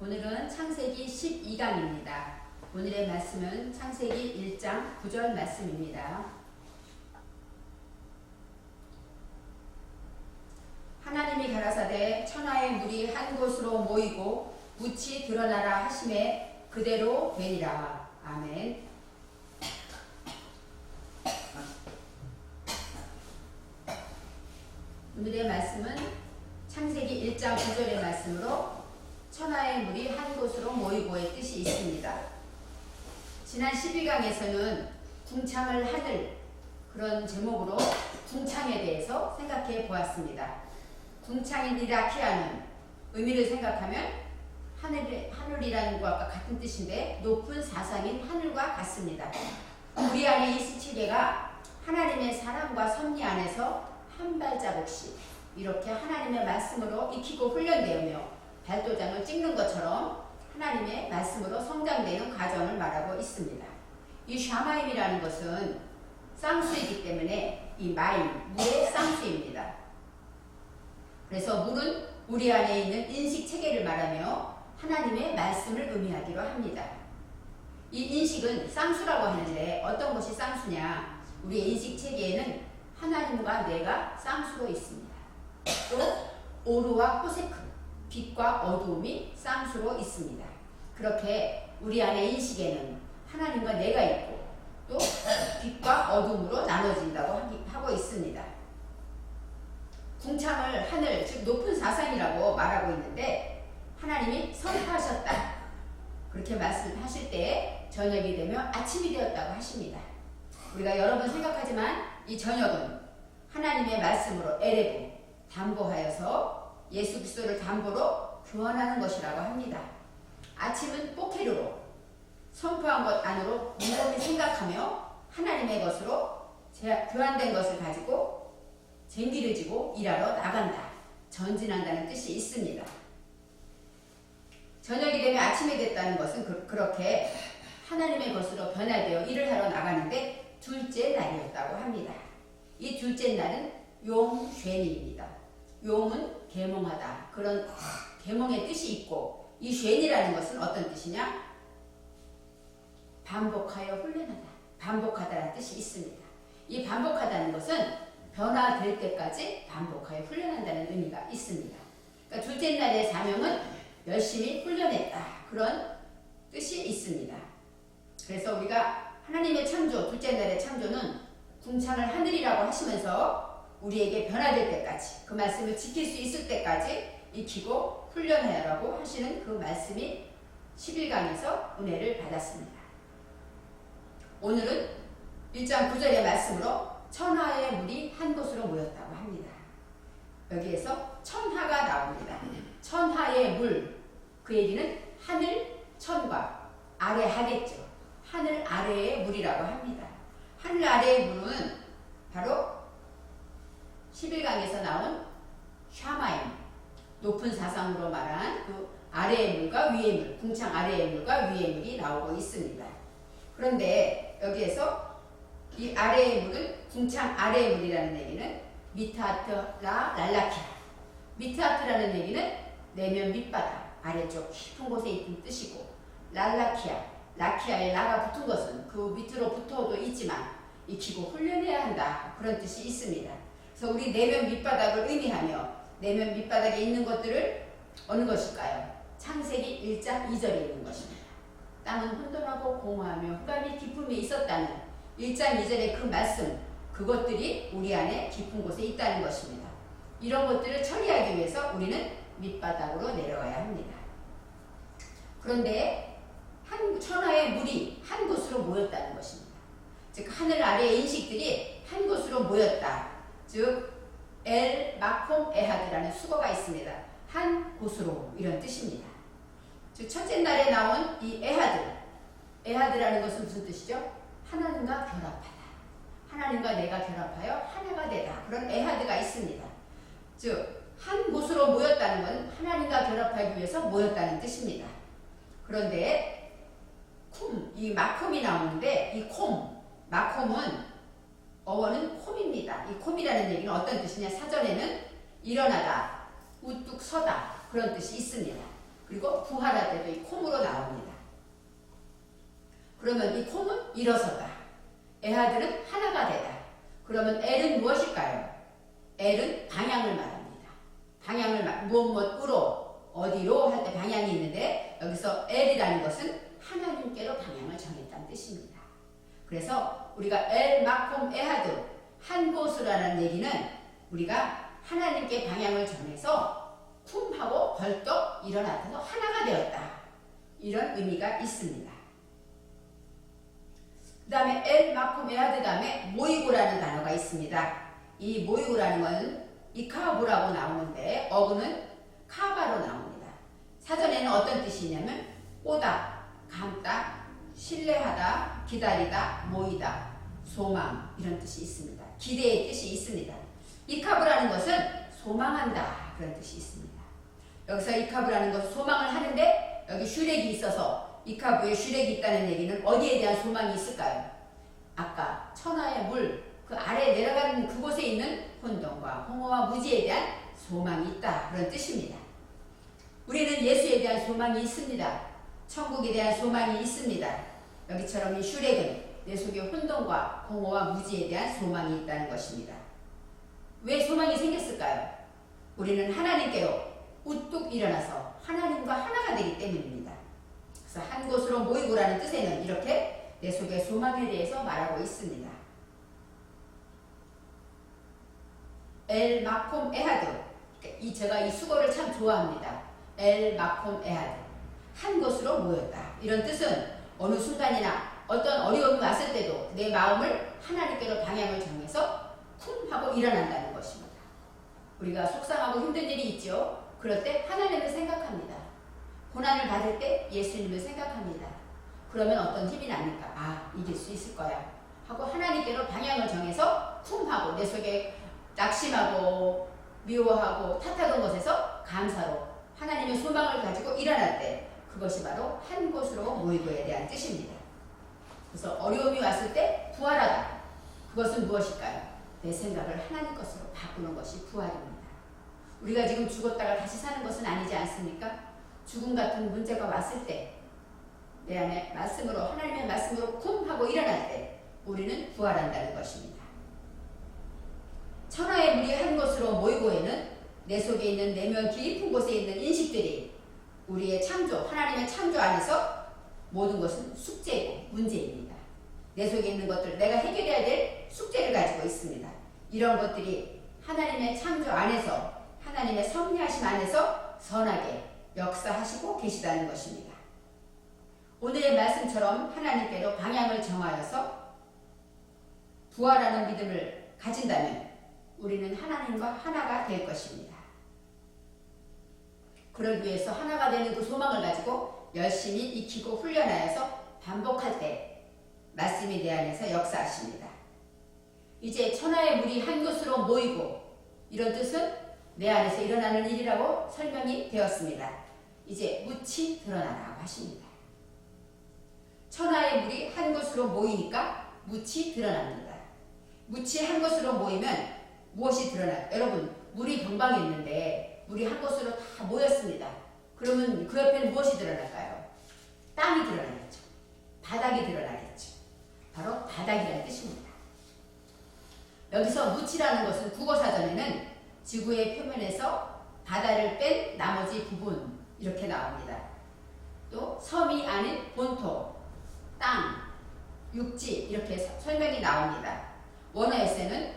오늘은 창세기 12강입니다. 오늘의 말씀은 창세기 1장 9절 말씀입니다. 하나님이 가라사대 천하의 물이 한 곳으로 모이고 묻이 드러나라 하심에 그대로 되니라. 아멘. 오늘의 말씀은 창세기 1장 9절의 말씀으로 천하의 물이 한 곳으로 모이고의 뜻이 있습니다. 지난 12강에서는 궁창을 하늘 그런 제목으로 궁창에 대해서 생각해 보았습니다. 궁창이니라 키하는 의미를 생각하면 하늘이라는 것과 같은 뜻인데 높은 사상인 하늘과 같습니다. 우리 안에 이 시체계가 하나님의 사랑과 섭리 안에서 한 발자국씩 이렇게 하나님의 말씀으로 익히고 훈련되며 발도장을 찍는 것처럼 하나님의 말씀으로 성장되는 과정을 말하고 있습니다. 이 샤마임이라는 것은 쌍수이기 때문에 이 마임, 물의 쌍수입니다. 그래서 물은 우리 안에 있는 인식체계를 말하며 하나님의 말씀을 의미하기로 합니다. 이 인식은 쌍수라고 하는데 어떤 것이 쌍수냐? 우리의 인식체계에는 하나님과 뇌가 쌍수로 있습니다. 또 오르와 호세크, 빛과 어두움이 쌍수로 있습니다. 그렇게 우리 안의 인식에는 하나님과 뇌가 있고 또 빛과 어둠으로 나눠진다고 하고 있습니다. 궁창을 하늘, 즉 높은 사상이라고 말하고 있는데 하나님이 선포하셨다. 그렇게 말씀하실 때 저녁이 되면 아침이 되었다고 하십니다. 우리가 여러 번 생각하지만 이 저녁은 하나님의 말씀으로 에레브, 담보하여서 예수 그리스도를 담보로 교환하는 것이라고 합니다. 아침은 포케르로 선포한 것 안으로 곰곰이 생각하며 하나님의 것으로 교환된 것을 가지고 쟁기를 지고 일하러 나간다. 전진한다는 뜻이 있습니다. 저녁이 되면 아침이 됐다는 것은 그렇게 하나님의 것으로 변화되어 일을 하러 나가는데 둘째 날이었다고 합니다. 이 둘째 날은 용쉐니입니다. 용은 계몽하다. 그런 계몽의 뜻이 있고 이 쉐니라는 것은 어떤 뜻이냐? 반복하여 훈련하다. 반복하다라는 뜻이 있습니다. 이 반복하다는 것은 변화될 때까지 반복하여 훈련한다는 의미가 있습니다. 그러니까 둘째 날의 사명은 열심히 훈련했다. 그런 뜻이 있습니다. 그래서 우리가 하나님의 창조, 둘째 날의 창조는 궁창을 하늘이라고 하시면서 우리에게 변화될 때까지 그 말씀을 지킬 수 있을 때까지 익히고 훈련하라고 하시는 그 말씀이 11강에서 은혜를 받았습니다. 오늘은 1장 9절의 말씀으로 천하의 물이 한 곳으로 모였다고 합니다. 여기에서 천하가 나옵니다. 천하의 물, 그 얘기는 하늘, 천과 아래 하겠죠. 하늘 아래의 물이라고 합니다. 하늘 아래의 물은 바로 11강에서 나온 샤마임, 높은 사상으로 말한 그 아래의 물과 위의 물, 궁창 아래의 물과 위의 물이 나오고 있습니다. 그런데 여기에서 이 아래의 물은 궁창 아래의 물이라는 얘기는 미타트라 랄라키아, 미타트라는 얘기는 내면 밑바닥, 아래쪽 깊은 곳에 있는 뜻이고 랄라키아, 라키아에 라가 붙은 것은 그 밑으로 붙어도 있지만 익히고 훈련해야 한다. 그런 뜻이 있습니다. 그래서 우리 내면 밑바닥을 의미하며 내면 밑바닥에 있는 것들을 어느 것일까요? 창세기 1장 2절에 있는 것입니다. 땅은 혼돈하고 공허하며 흑암이 깊음이 있었다는 1장 2절의 그 말씀, 그것들이 우리 안에 깊은 곳에 있다는 것입니다. 이런 것들을 처리하기 위해서 우리는 밑바닥으로 내려가야 합니다. 그런데 천하의 물이 한 곳으로 모였다는 것입니다. 즉 하늘 아래의 인식들이 한 곳으로 모였다. 즉 엘 마콤 에하드라는 수거가 있습니다. 한 곳으로 이런 뜻입니다. 즉 첫째 날에 나온 이 에하드라는 것은 무슨 뜻이죠? 하나님과 결합하다. 하나님과 내가 결합하여 하나가 되다. 그런 에하드가 있습니다. 즉 한 곳으로 모였다는 건 하나님과 결합하기 위해서 모였다는 뜻입니다. 그런데 이 마콤이 나오는데 이 마콤은 어원은 콤입니다. 이 콤이라는 얘기는 어떤 뜻이냐? 사전에는 일어나다, 우뚝 서다 그런 뜻이 있습니다. 그리고 부활할 때도 이 콤으로 나옵니다. 그러면 이 콤은 일어서다. 에하드는 하나가 되다. 그러면 L은 무엇일까요? L은 방향을 말합니다. 방향을 무엇으로 어디로 할 때 방향이 있는데 여기서 L이라는 것은 하나님께로 방향을 정했다는 뜻입니다. 그래서 우리가 엘 마콤 에하드 한 곳으로라는 얘기는 우리가 하나님께 방향을 정해서 쿵 하고 벌떡 일어나서 하나가 되었다. 이런 의미가 있습니다. 그 다음에 엘 마콤 에하드 다음에 모이고라는 단어가 있습니다. 이 모이고라는 것은 이카부라고 나오는데 어근은 카바로 나옵니다. 사전에는 어떤 뜻이 있냐면 꼬다, 감다, 신뢰하다, 기다리다, 모이다, 소망 이런 뜻이 있습니다. 기대의 뜻이 있습니다. 이카부라는 것은 소망한다 그런 뜻이 있습니다. 여기서 이카부라는 것은 소망을 하는데 여기 슈렉이 있어서 이카부에 슈렉이 있다는 얘기는 어디에 대한 소망이 있을까요? 아까 천하의 물 그 아래 내려가는 그곳에 있는 혼돈과 홍어와 무지에 대한 소망이 있다 그런 뜻입니다. 우리는 예수에 대한 소망이 있습니다. 천국에 대한 소망이 있습니다. 여기처럼 이 슈렉은 내 속에 혼돈과 공허와 무지에 대한 소망이 있다는 것입니다. 왜 소망이 생겼을까요? 우리는 하나님께로 우뚝 일어나서 하나님과 하나가 되기 때문입니다. 그래서 한 곳으로 모이고라는 뜻에는 이렇게 내 속의 소망에 대해서 말하고 있습니다. 엘 마콤 에하드 제가 이 수고를 참 좋아합니다. 엘 마콤 에하드 한 곳으로 모였다. 이런 뜻은 어느 순간이나 어떤 어려움이 왔을 때도 내 마음을 하나님께로 방향을 정해서 쿵 하고 일어난다는 것입니다. 우리가 속상하고 힘든 일이 있죠. 그럴 때 하나님을 생각합니다. 고난을 받을 때 예수님을 생각합니다. 그러면 어떤 힘이 납니까? 아, 이길 수 있을 거야 하고 하나님께로 방향을 정해서 쿵 하고 내 속에 낙심하고 미워하고 탓하던 것에서 감사로 하나님의 소망을 가지고 일어날 때 그것이 바로 한 곳으로 모이고에 대한 뜻입니다. 그래서 어려움이 왔을 때 부활하다. 그것은 무엇일까요? 내 생각을 하나님 것으로 바꾸는 것이 부활입니다. 우리가 지금 죽었다가 다시 사는 것은 아니지 않습니까? 죽음 같은 문제가 왔을 때 내 안에 말씀으로 하나님의 말씀으로 쿵 하고 일어날 때 우리는 부활한다는 것입니다. 천하의 물이 한 곳으로 모이고에는 내 속에 있는 내면 깊은 곳에 있는 인식들이 우리의 창조, 하나님의 창조 안에서 모든 것은 숙제고 문제입니다. 내 속에 있는 것들, 내가 해결해야 될 숙제를 가지고 있습니다. 이런 것들이 하나님의 창조 안에서, 하나님의 섭리하심 안에서 선하게 역사하시고 계시다는 것입니다. 오늘의 말씀처럼 하나님께로 방향을 정하여서 부활하는 믿음을 가진다면 우리는 하나님과 하나가 될 것입니다. 그러기 위해서 하나가 되는 그 소망을 가지고 열심히 익히고 훈련하여서 반복할 때 말씀이 내 안에서 역사하십니다. 이제 천하의 물이 한 곳으로 모이고 이런 뜻은 내 안에서 일어나는 일이라고 설명이 되었습니다. 이제 묻이 드러나라고 하십니다. 천하의 물이 한 곳으로 모이니까 묻이 드러납니다. 묻이 한 곳으로 모이면 무엇이 드러나요? 여러분, 물이 동방에 있는데 물이 한 곳으로 다 모였습니다. 그러면 그 옆에는 무엇이 드러날까요? 땅이 드러나겠죠. 바닥이 드러나겠죠. 바로 바닥이라는 뜻입니다. 여기서 묻이라는 것은 국어사전에는 지구의 표면에서 바다를 뺀 나머지 부분 이렇게 나옵니다. 또 섬이 아닌 본토, 땅, 육지 이렇게 설명이 나옵니다. 원어에서는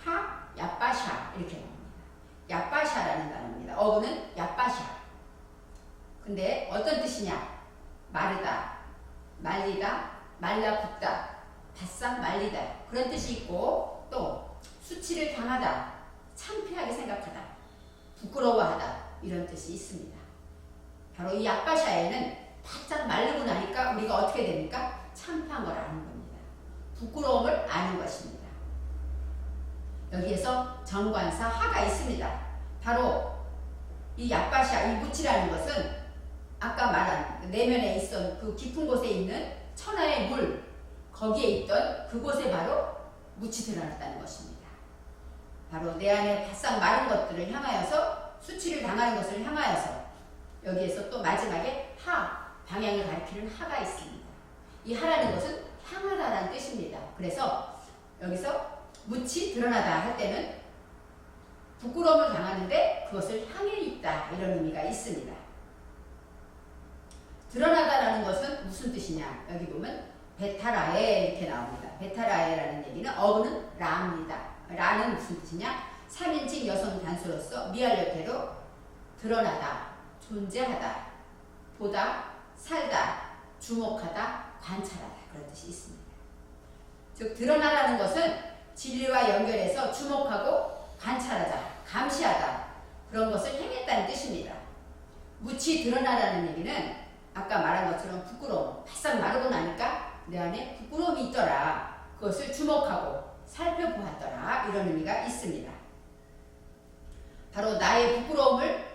하, 야빠샤 이렇게 나옵니다. 야빠샤라는 단어입니다. 어구는 야빠샤. 근데 어떤 뜻이냐? 마르다, 말리다, 말라붙다, 바싹 말리다 그런 뜻이 있고 또 수치를 당하다, 창피하게 생각하다, 부끄러워하다 이런 뜻이 있습니다. 바로 이 야빠샤에는 바짝 마르고 나니까 우리가 어떻게 됩니까? 창피한 걸 아는 겁니다. 부끄러움을 아는 것입니다. 여기에서 정관사 하가 있습니다. 바로 이 야빠샤, 이 묻이라는 것은 아까 말한 내면에 있던 그 깊은 곳에 있는 천하의 물 거기에 있던 그곳에 바로 묻이 드러났다는 것입니다. 바로 내 안에 바싹 마른 것들을 향하여서 수치를 당하는 것을 향하여서 여기에서 또 마지막에 방향을 가리키는 하가 있습니다. 이 하라는 것은 향하다라는 뜻입니다. 그래서 여기서 묻이 드러나다 할 때는 부끄러움을 당하는데 그것을 향해 있다, 이런 의미가 있습니다. 드러나다라는 것은 무슨 뜻이냐? 여기 보면 베타라에 이렇게 나옵니다. 베타라에라는 얘기는 어근은 라입니다. 라는 무슨 뜻이냐? 3인칭 여성 단수로서 미알력태로 드러나다, 존재하다, 보다, 살다, 주목하다, 관찰하다, 그런 뜻이 있습니다. 즉 드러나라는 것은 진리와 연결해서 주목하고 관찰하다, 감시하다, 그런 것을 행했다는 뜻입니다. 묻이 드러나라는 얘기는 아까 말한 것처럼 부끄러움, 바싹 마르고 나니까 내 안에 부끄러움이 있더라, 그것을 주목하고 살펴보았더라, 이런 의미가 있습니다. 바로 나의 부끄러움을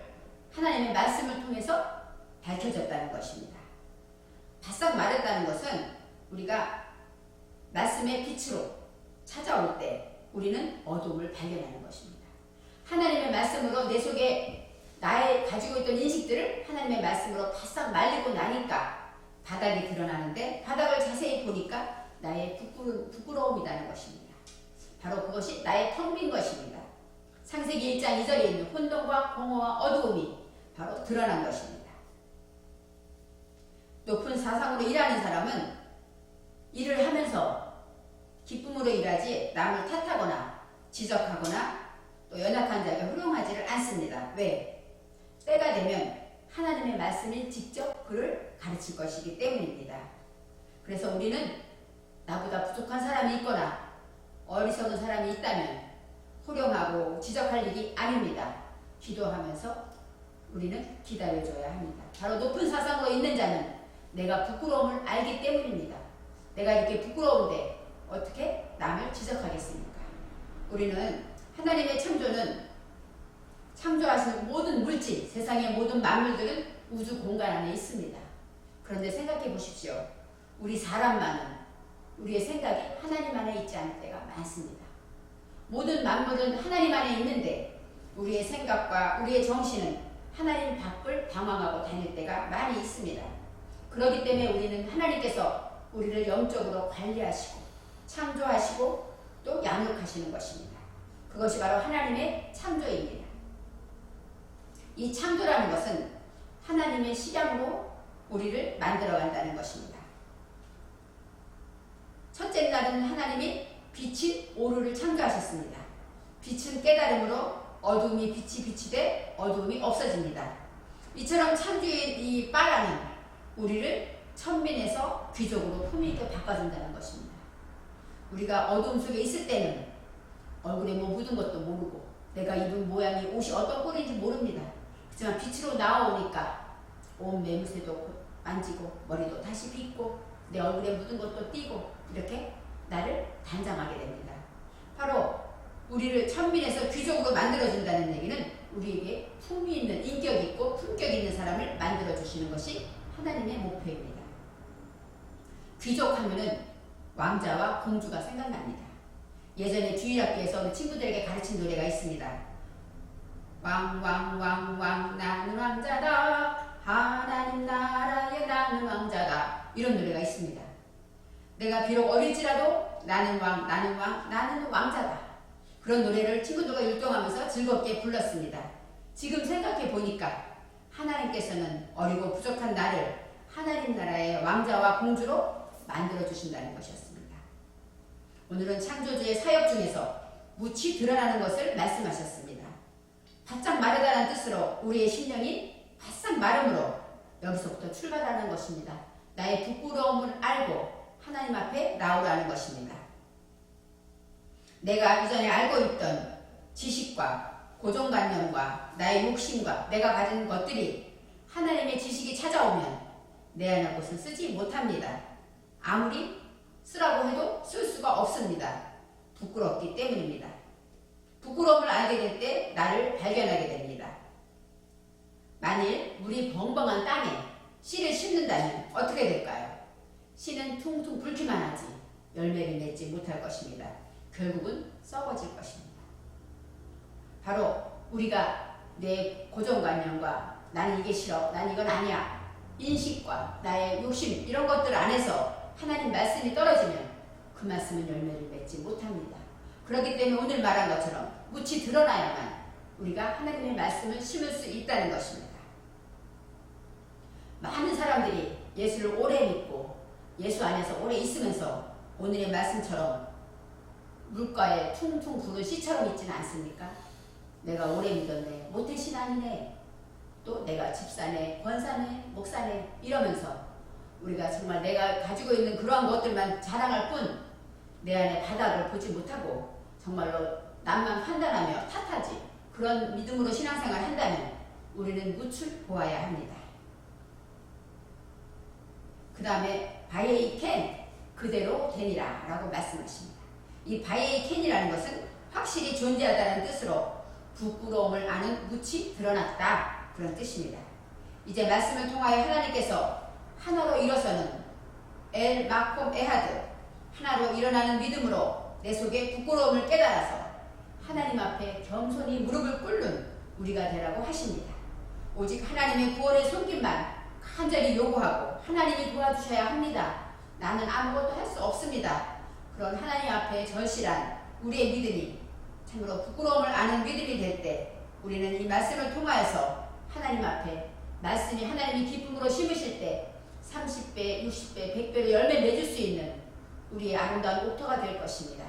하나님의 말씀을 통해서 밝혀졌다는 것입니다. 바싹 마르다는 것은 우리가 말씀의 빛으로 찾아올 때 우리는 어둠을 발견하는 것입니다. 하나님의 말씀으로 내 속에 나의 가지고 있던 인식들을 하나님의 말씀으로 바싹 말리고 나니까 바닥이 드러나는데, 바닥을 자세히 보니까 나의 부끄러움이라는 것입니다. 바로 그것이 나의 텅 빈 것입니다. 창세기 1장 2절에 있는 혼돈과 공허와 어두움이 바로 드러난 것입니다. 높은 사상으로 일하는 사람은 일을 하면서 기쁨으로 일하지 남을 탓하거나 지적하거나 또 연약한 자에게 훌륭하지를 않습니다. 왜? 때가 되면 하나님의 말씀이 직접 그를 가르칠 것이기 때문입니다. 그래서 우리는 나보다 부족한 사람이 있거나 어리석은 사람이 있다면 호령하고 지적할 일이 아닙니다. 기도하면서 우리는 기다려줘야 합니다. 바로 높은 사상으로 있는 자는 내가 부끄러움을 알기 때문입니다. 내가 이렇게 부끄러운데 어떻게 남을 지적하겠습니까? 우리는 하나님의 창조는 창조하시는 모든 물질, 세상의 모든 만물들은 우주 공간 안에 있습니다. 그런데 생각해 보십시오. 우리 사람만은 우리의 생각이 하나님 안에 있지 않을 때가 많습니다. 모든 만물은 하나님 안에 있는데 우리의 생각과 우리의 정신은 하나님 밖을 방황하고 다닐 때가 많이 있습니다. 그렇기 때문에 우리는 하나님께서 우리를 영적으로 관리하시고 창조하시고 또 양육하시는 것입니다. 그것이 바로 하나님의 창조입니다. 이 창조라는 것은 하나님의 시량으로 우리를 만들어간다는 것입니다. 첫째 날은 하나님이 빛이 오류를 창조하셨습니다. 빛은 깨달음으로 어둠이 빛이 비치되 어둠이 없어집니다. 이처럼 창조의 이 빨라는 우리를 천민에서 귀족으로 품위있게 바꿔준다는 것입니다. 우리가 어둠 속에 있을 때는 얼굴에 뭐 묻은 것도 모르고 내가 입은 모양이 옷이 어떤 꼴인지 모릅니다. 하지만 빛으로 나오니까 온 매무새도 만지고 머리도 다시 빗고 내 얼굴에 묻은 것도 띄고 이렇게 나를 단장하게 됩니다. 바로 우리를 천민에서 귀족으로 만들어준다는 얘기는 우리에게 품위 있는 인격 있고 품격 있는 사람을 만들어주시는 것이 하나님의 목표입니다. 귀족하면은 왕자와 공주가 생각납니다. 예전에 주일학교에서 우리 친구들에게 가르친 노래가 있습니다. 왕왕왕왕 나는 왕자다, 하나님 나라의 나는 왕자다, 이런 노래가 있습니다. 내가 비록 어릴지라도 나는 왕, 나는 왕, 나는 왕자다, 그런 노래를 친구들과 율동하면서 즐겁게 불렀습니다. 지금 생각해 보니까 하나님께서는 어리고 부족한 나를 하나님 나라의 왕자와 공주로 만들어 주신다는 것이었습니다. 오늘은 창조주의 사역 중에서 묻이 드러나는 것을 말씀하셨습니다. 바짝 마르다는 뜻으로 우리의 심령이 바싹 마름으로 여기서부터 출발하는 것입니다. 나의 부끄러움을 알고 하나님 앞에 나오라는 것입니다. 내가 이전에 알고 있던 지식과 고정관념과 나의 욕심과 내가 가진 것들이 하나님의 지식이 찾아오면 내 안의 것은 쓰지 못합니다. 아무리 쓰라고 해도 쓸 수가 없습니다. 부끄럽기 때문입니다. 부끄러움을 알게 될 때 나를 발견하게 됩니다. 만일 물이 벙벙한 땅에 씨를 심는다면 어떻게 될까요? 씨는 퉁퉁 붉기만 하지 열매를 맺지 못할 것입니다. 결국은 썩어질 것입니다. 바로 우리가 내 고정관념과 나는 이게 싫어, 난 이건 아니야, 인식과 나의 욕심 이런 것들 안에서 하나님 말씀이 떨어지면 그 말씀은 열매를 맺지 못합니다. 그렇기 때문에 오늘 말한 것처럼 묻이 드러나야만 우리가 하나님의 말씀을 심을 수 있다는 것입니다. 많은 사람들이 예수를 오래 믿고 예수 안에서 오래 있으면서 오늘의 말씀처럼 물가에 퉁퉁 부른 씨처럼 있지는 않습니까? 내가 오래 믿었네, 모태신앙이네, 또 내가 집사네, 권사네, 목사네 이러면서 우리가 정말 내가 가지고 있는 그러한 것들만 자랑할 뿐 내 안에 바닥을 보지 못하고 정말로 남만 판단하며 탓하지 그런 믿음으로 신앙생활을 한다면 우리는 묻을 보아야 합니다. 그 다음에 바예이 켄 그대로 되니라 라고 말씀하십니다. 이 바예이 켄이라는 것은 확실히 존재하다는 뜻으로 부끄러움을 아는 묻이 드러났다 그런 뜻입니다. 이제 말씀을 통하여 하나님께서 하나로 일어서는 엘 마콤 에하드 하나로 일어나는 믿음으로 내 속에 부끄러움을 깨달아서 하나님 앞에 겸손히 무릎을 꿇는 우리가 되라고 하십니다. 오직 하나님의 구원의 손길만 간절히 요구하고 하나님이 도와주셔야 합니다. 나는 아무것도 할 수 없습니다. 그런 하나님 앞에 절실한 우리의 믿음이 참으로 부끄러움을 아는 믿음이 될 때 우리는 이 말씀을 통하여서 하나님 앞에 말씀이 하나님이 기쁨으로 심으실 때 30배, 60배, 100배로 열매 맺을 수 있는 우리의 아름다운 옥토가 될 것입니다.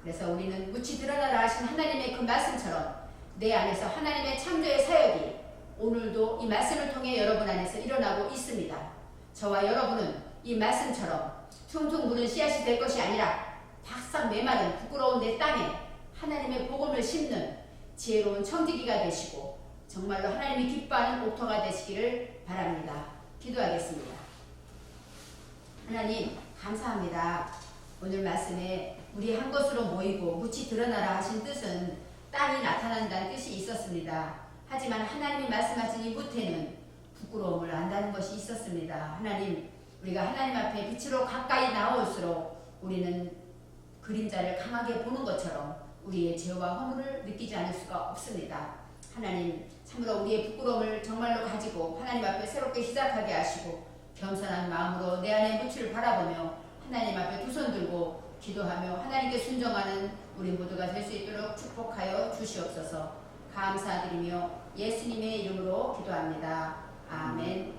그래서 우리는 묻이 드러나라 하신 하나님의 그 말씀처럼 내 안에서 하나님의 창조의 사역이 오늘도 이 말씀을 통해 여러분 안에서 일어나고 있습니다. 저와 여러분은 이 말씀처럼 퉁퉁 부른 씨앗이 될 것이 아니라 바싹 메마른 부끄러운 내 땅에 하나님의 복음을 심는 지혜로운 청지기가 되시고 정말로 하나님이 기뻐하는 옥토가 되시기를 바랍니다. 기도하겠습니다. 하나님 감사합니다. 오늘 말씀에 우리 한 곳으로 모이고 묻이 드러나라 하신 뜻은 땅이 나타난다는 뜻이 있었습니다. 하지만 하나님이 말씀하신 이 묻에는 부끄러움을 안다는 것이 있었습니다. 하나님, 우리가 하나님 앞에 빛으로 가까이 나올수록 우리는 그림자를 강하게 보는 것처럼 우리의 죄와 허물을 느끼지 않을 수가 없습니다. 하나님, 참으로 우리의 부끄러움을 정말로 가지고 하나님 앞에 새롭게 시작하게 하시고 겸손한 마음으로 내 안의 묻을 바라보며 하나님 앞에 두 손 들고 기도하며 하나님께 순종하는 우리 모두가 될 수 있도록 축복하여 주시옵소서. 감사드리며 예수님의 이름으로 기도합니다. 아멘.